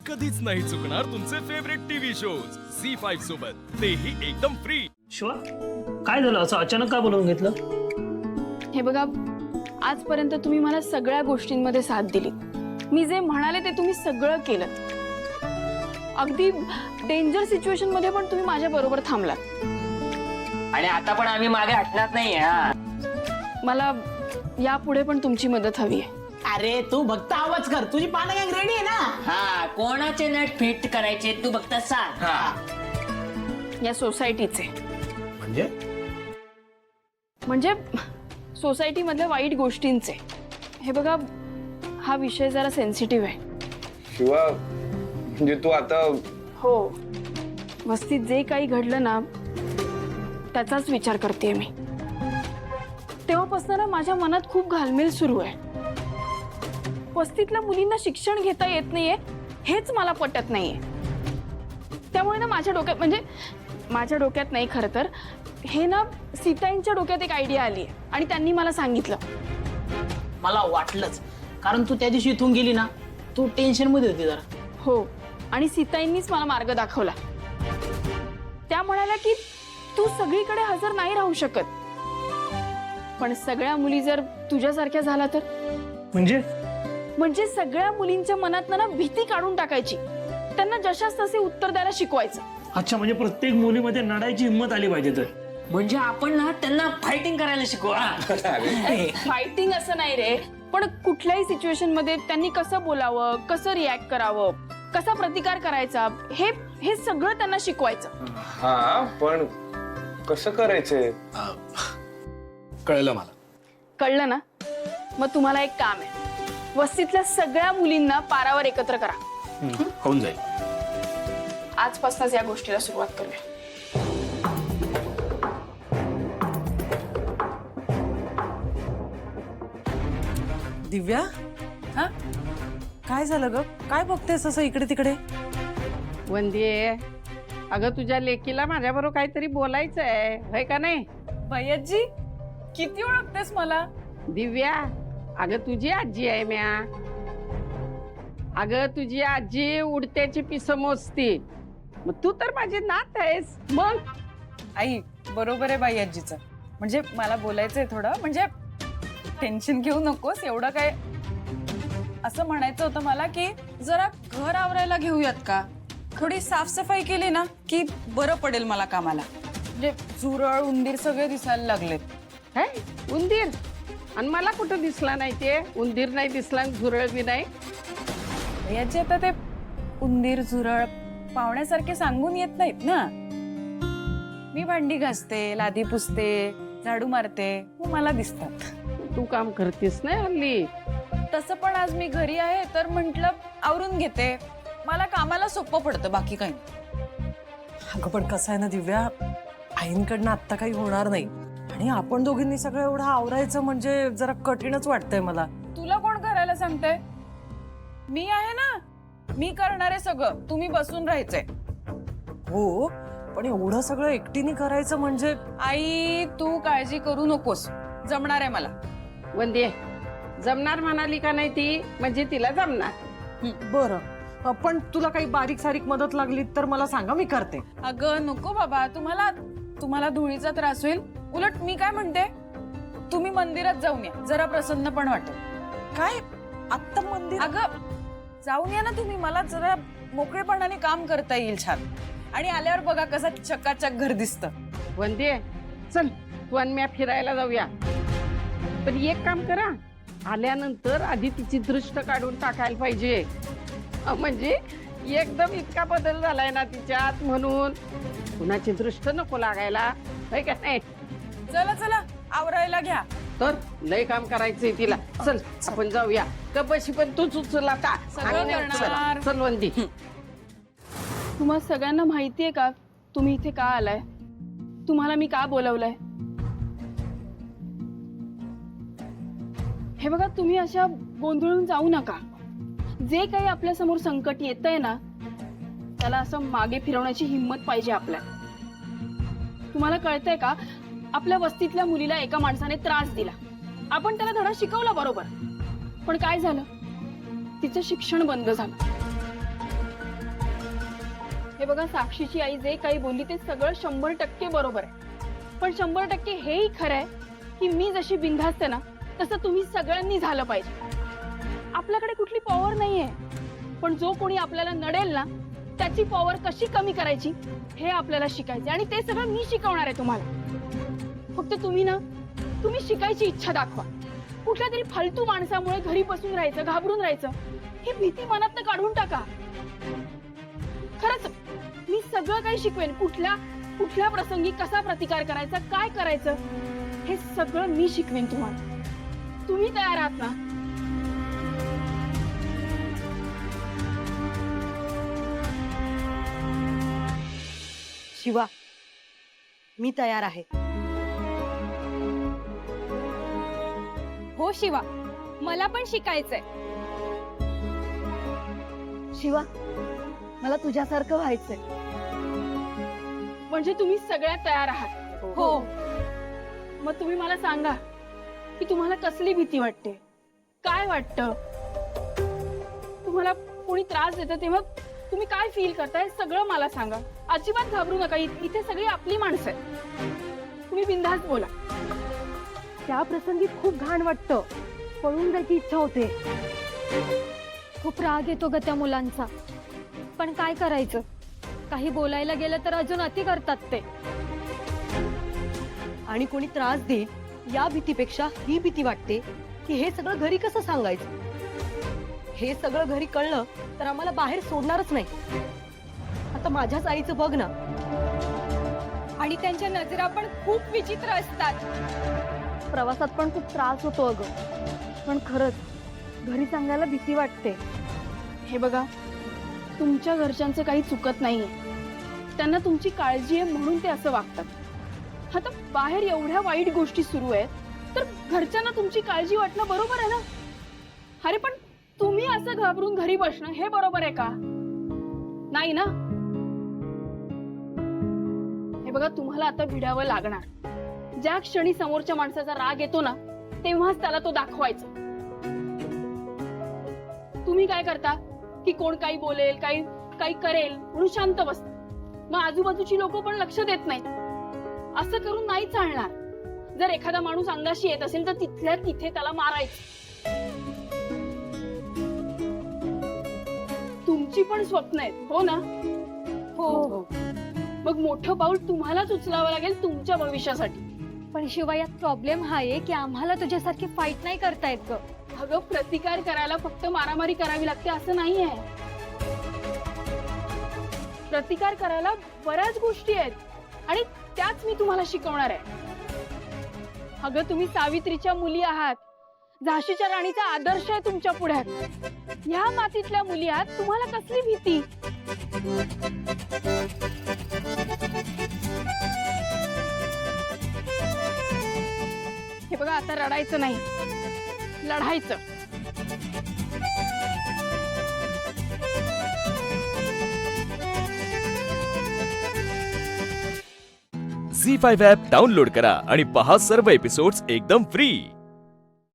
कधीच नाही चुकणार तुमचे फेवरेट टीव्ही शोज झी5 सोबत, तेही एकदम फ्री. शिवा काय झालं असं अचानक का बोलवून घेतलं? हे बघा, आजपर्यंत तुम्ही मला सगळ्या गोष्टींमध्ये साथ दिली. मी जे म्हणाले ते तुम्ही सगळं केलं. अगदी डेंजर सिच्युएशन मध्ये पण तुम्ही माझ्या बरोबर थांबलात. आणि आता पण आम्ही मागे हटणार नाही. हा, मला यापुढे पण तुमची मदत हवी आहे. अरे तू फक्त आवाज कर, तुझी पानं गँग रेडी आहे ना. हा, कोणाचे नट फिट करायचे तू फक्त सांग. या सोसायटीचे म्हणजे म्हणजे सोसायटी मधल्या वाईट गोष्टींचे. हे बघा, हा विषय जरा सेन्सिटिव्ह आहे. शिवा म्हणजे तू आता हो, वस्तीत जे काही घडलं ना त्याचाच विचार करते मी. तेव्हापासून ना माझ्या मनात खूप घालमेल सुरू आहे. वस्तीतल्या मुलींना शिक्षण घेता येत नाहीये हेच मला पटत नाहीये. त्यामुळे ना माझ्या डोक्यात, म्हणजे माझ्या डोक्यात नाही, खरं तर हे ना सीताईंच्या डोक्यात एक आयडिया आली आहे आणि त्यांनी मला सांगितलं. मला वाटलंच, कारण तू त्या दिवशी इथून गेली ना, तू टेन्शन मध्ये होती जरा. हो, आणि सीताईंनीच मला मार्ग दाखवला. त्या म्हणाल्या की तू सगळीकडे हजर नाही राहू शकत, पण सगळ्या मुली जर तुझ्यासारख्या झाला तर. म्हणजे सगळ्या मुलींच्या मनात ना भीती काढून टाकायची, त्यांना जशास तसे उत्तर द्यायला शिकवायचं. अच्छा, म्हणजे प्रत्येक मुलीमध्ये लढायची हिंमत आली पाहिजे. तर म्हणजे आपण ना त्यांना फायटिंग करायला शिकवा. फायटिंग असं नाही रे, पण कुठल्याही सिच्युएशन मध्ये त्यांनी कसं बोलावं, कसं रिॲक्ट करावं, कसा प्रतिकार करायचा, हे सगळं त्यांना शिकवायचं. हा, पण कसं करायचंय? कळलं मला. कळलं ना? मग तुम्हाला एक काम आहे, वस्तीतल्या सगळ्या मुलींना पारावर एकत्र करा. होऊन जाईल. आजपासूनच या गोष्टीला सुरुवात करूया. दिव्या, हा काय झालं ग? काय बघतेस असं इकडे तिकडे? वंदे, अगं तुझ्या लेकीला माझ्याबरोबर काहीतरी बोलायचं आहे, होय का नाही? भैयाजी, किती ओळखतेस मला? दिव्या, अगं तुझी आजी आहे म्या. अगं तुझी आजी उडत्याची पिसं मोजती, मग तू तर माझी नात आहेस. मग आई, बरोबर आहे बाई आजीचं. म्हणजे मला बोलायचंय थोडं, म्हणजे टेन्शन घेऊ नकोस एवढं. काय असं म्हणायचं होतं मला की जरा घर आवरायला घेऊयात का? थोडी साफसफाई केली ना की बरं पडेल मला कामाला. म्हणजे झुरळ उंदीर सगळे दिसायला लागलेत. हे उंदीर, आणि मला कुठं दिसला नाही ते उंदीर, नाही दिसला, झुरळ बी नाही. भैयाजी, आता ते उंदीर झुरळ पाहुण्यासारखे सांगून येत नाहीत ना. मी भांडी घासते, लादी पुसते, झाडू मारते, मग मला दिसतात. तू काम करतेस ना हल्ली. तसं पण आज मी घरी आहे तर म्हंटल आवरून घेते. मला कामाला सोपं पडतं, बाकी काही. अगं पण कसं आहे ना दिव्या, आईंकडनं आत्ता काही होणार नाही, आणि आपण दोघींनी सगळं एवढं आवरायचं म्हणजे जरा कठीणच वाटतंय मला. तुला कोण करायला सांगतंय? मी आहे ना, मी करणार आहे सगळं, तुम्ही बसून राहायचंय. हो, पण एवढं सगळं एकटीने करायचं म्हणजे. आई, तू काळजी करू नकोस, जमणार आहे मला. वंदे, जमणार म्हणाली का नाही ती, म्हणजे तिला जमणार. बरं, पण तुला काही बारीक सारीक मदत लागली तर मला सांगा, मी करते. अगं नको बाबा, तुम्हाला धुळीचा त्रास होईल. उलट मी काय म्हणते, तुम्ही मंदिरात जाऊन या, जरा प्रसन्न पण वाटेल. काय आत्ता मंदिर? अगं जाऊन या ना तुम्ही, मला जरा मोकळेपणाने काम करता येईल छान. आणि आल्यावर बघा कसं चकाचक घर दिसतं. वंदे, चल तू आणि मी फिरायला जाऊया. पण एक काम करा, आल्यानंतर आधी तिची दृष्ट काढून टाकायला पाहिजे. म्हणजे एकदम इतका बदल झालाय ना तिच्यात, म्हणून कुणाची दृष्ट नको लागायला, होय का नाही? चला चला, आवरायला घ्या. तर लय काम करायचंय तिला. चल आपण जाऊया. कपशी पण तूच उचल आता. सगळं आणि नाही करणार. उचल. चल वंदी. तुम्हा सगळ्यांना माहितीये का तुम्ही इथे का आलाय? तुम्हाला मी का बोलवलंय? हे बघा, तुम्ही अशा गोंधळून जाऊ नका. जे काही आपल्या समोर संकट येतंय ना, त्याला असं मागे फिरवण्याची हिंमत पाहिजे आपल्यात. तुम्हाला कळतंय का, आपल्या वस्तीतल्या मुलीला एका माणसाने त्रास दिला, आपण त्याला धडा शिकवला बरोबर, पण काय झालं, तिचं शिक्षण बंद झालं. हे बघा, साक्षीची आई जे काही बोलली ते सगळं 100% बरोबर आहे, पण 100% हेही खरं आहे की मी जशी बिनधास्त आहे ना, तसं तुम्ही सगळ्यांनी झालं पाहिजे. आपल्याकडे कुठली पॉवर नाहीये, पण जो कोणी आपल्याला नडेल ना, त्याची पॉवर कशी कमी करायची हे आपल्याला शिकायचं, आणि ते सगळं मी शिकवणार आहे तुम्हाला. फक्त तुम्ही शिकायची इच्छा दाखवा. कुठल्या तरी फालतू माणसामुळे घरी बसून राहायचं, घाबरून राहायचं, ही भीती मनातनं काढून टाका. खरंच मी सगळं काही शिकवेन. कुठल्या प्रसंगी कसा प्रतिकार करायचा, काय करायचं, हे सगळं मी शिकवेन तुम्हाला. तुम्ही तयार आहात ना? शिवा, मी तयार आहे. हो शिवा, मला पण शिकायचंय. शिवा, मला तुझ्यासारखं व्हायचंय. म्हणजे तुम्ही सगळ्या तयार आहात? हो. मग तुम्ही मला सांगा की तुम्हाला कसली भीती वाटते, काय वाटतं, तुम्हाला कोणी त्रास देतं तेव्हा तुम्ही काय फील करताय, सगळं मला सांगा. अजिबात घाबरू नका, इथे सगळी आपली माणसं आहेत. तुम्ही बिनधास्त बोला. त्या प्रसंगी खूप घाण वाटतं, पळून जायची इच्छा होते. खूप राग येतो ग त्या मुलांचा, पण काय करायचं, काही बोलायला गेलं तर अजून अति करतात ते. आणि कोणी त्रास देईल या भीतीपेक्षा ही भीती वाटते की हे सगळं घरी कसं सांगायचं. हे सगळं घरी कळलं तर आम्हाला बाहेर सोडणारच नाही. आता माझ्याच आईचं बघ ना. आणि त्यांच्या नजरा पण खूप विचित्र असतात. प्रवासात पण खूप त्रास होतो अगं, पण खरंच घरी सांगायला भीती वाटते. हे बघा, तुमच्या घरच्यांचं काही चुकत नाहीये, त्यांना तुमची काळजी आहे म्हणून ते असं वागतात. आता बाहेर एवढ्या वाईट गोष्टी सुरू आहेत, तर घरच्यांना तुमची काळजी वाटणं बरोबर आहे ना? अरे पण तुम्ही असं घाबरून घरी बसणं हे बरोबर आहे का? नाही ना? हे बघा, तुम्हाला आता भिडावं लागणार. ज्या क्षणी समोरच्या माणसाचा राग येतो ना, तेव्हाच त्याला तो दाखवायचा. तुम्ही काय करता की कोण काही बोलेल, काही करेल म्हणून शांत बसता. मग आजूबाजूची लोक पण लक्ष देत नाहीत. असं करून नाही चालणार. जर एखादा माणूस अंगाशी येत असेल तर तिथल्या तिथे त्याला मारायचं. तुमची पण स्वप्न आहेत, हो ना? हो. मग मोठं पाऊल तुम्हालाच उचलावं लागेल तुमच्या भविष्यासाठी. पण शिवाय यात प्रॉब्लेम हा आहे की आम्हाला तुझ्यासारखी फाईट नाही करता येत ग. अगं, प्रतिकार करायला फक्त मारामारी करावी लागते असं नाहीये. प्रतिकार करायला बऱ्याच गोष्टी आहेत, आणि त्याच मी तुम्हाला शिकवणार आहे. अगं, तुम्ही सावित्रीच्या मुली आहात, झाशीच्या राणीचा आदर्श आहे तुमच्या पुढ्यात. ह्या मातीतल्या मुली आहात, तुम्हाला कसली भीती? हे बघा, आता रडायचं नाही, लढायचं. झी5 ॲप डाउनलोड करा आणि पहा सर्व एपिसोड्स एकदम फ्री.